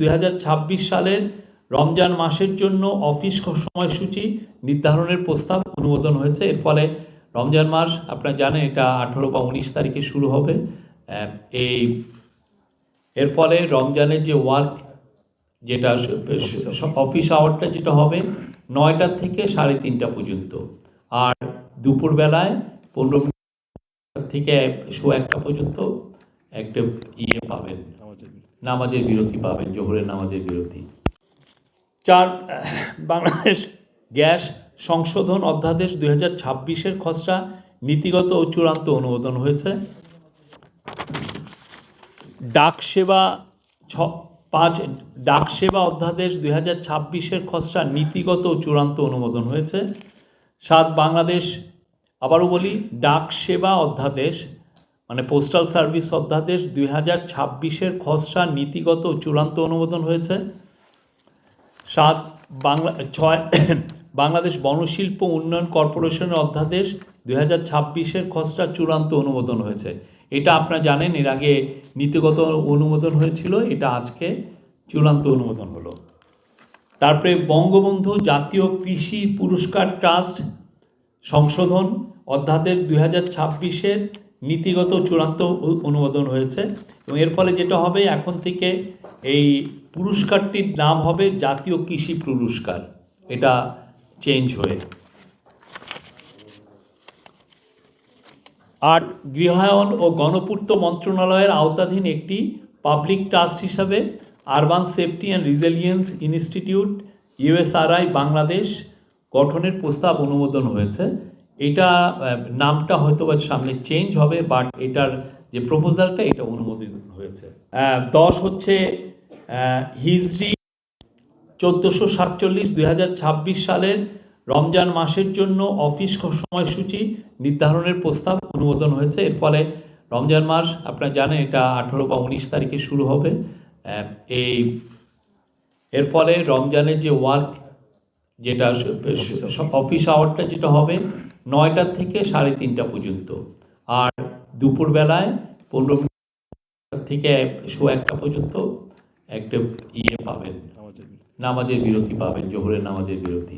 2026 সালের রমজান মাসের জন্য অফিস সময়সূচি নির্ধারণের প্রস্তাব অনুমোদন হয়েছে। এর ফলে রমজান মাস আপনারা জানেন এটা 18 বা 19 তারিখে শুরু হবে। এর ফলে রমজানের যে ওয়ার্ক যেটা অফিস আওয়ারটা যেটা হবে 9টা থেকে 3:30 পর্যন্ত, আর দুপুরবেলায় 15 মিনিট থেকে 1:15 পর্যন্ত একটা পাবেন, নামাজের বিরতি পাবেন, জোহরের নামাজের বিরতি। 4, বাংলাদেশ গ্যাস সংশোধন অধ্যাদেশ 2026-এর খসড়া নীতিগত ও চূড়ান্ত অনুমোদন হয়েছে। ডাকসেবা অধ্যাদেশ 2026-এর খসড়া নীতিগত ও চূড়ান্ত অনুমোদন হয়েছে। 7, বাংলাদেশ, আবারও বলি, ডাকসেবা অধ্যাদেশ মানে পোস্টাল সার্ভিস অধ্যাদেশ 2026-এর খসড়া নীতিগত ও চূড়ান্ত অনুমোদন হয়েছে। 6, বাংলাদেশ বনশিল্প উন্নয়ন কর্পোরেশনের অধ্যাদেশ 2026-এর খসড়া চূড়ান্ত অনুমোদন হয়েছে। এটা আপনারা জানেন এর আগে নীতিগত অনুমোদন হয়েছিল, এটা আজকে চূড়ান্ত অনুমোদন হলো। তারপরে বঙ্গবন্ধু জাতীয় কৃষি পুরস্কার ট্রাস্ট সংশোধন অধ্যাদেশ 2026-এর নীতিগত চূড়ান্ত অনুমোদন হয়েছে, এবং এর ফলে যেটা হবে এখন থেকে এই পুরস্কারটির নাম হবে জাতীয় কৃষি পুরস্কার, এটা চেঞ্জ হয়ে। 8, গৃহায়ন ও গণপূর্ত মন্ত্রণালয়ের আওতাধীন একটি পাবলিক ট্রাস্ট হিসাবে urban safety and resilience institute USRI Bangladesh গঠনের প্রস্তাব অনুমোদন হয়েছে। এটা নামটা হয়তো বা সামনে চেঞ্জ হবে, বাট এটার যে প্রপোজালটা এটা অনুমোদিত হয়েছে। 10 হচ্ছে হিজরি 1447 2026 সালের রমজান মাসের জন্য অফিস সময়সূচি নির্ধারণের প্রস্তাব অনুমোদন হয়েছে। এর ফলে রমজান মাস আপনারা জানেন এটা 18 বা 19 তারিখে শুরু হবে। এর ফলে রমজানের যে ওয়ার্ক যেটা অফিস আওয়ারটা যেটা হবে 9টা থেকে 3:30 পর্যন্ত, আর দুপুরবেলায় 15 মিনিট থেকে 1:15 পর্যন্ত একটা পাবেন, নামাজের বিরতি পাবেন, জোহরের নামাজের বিরতি।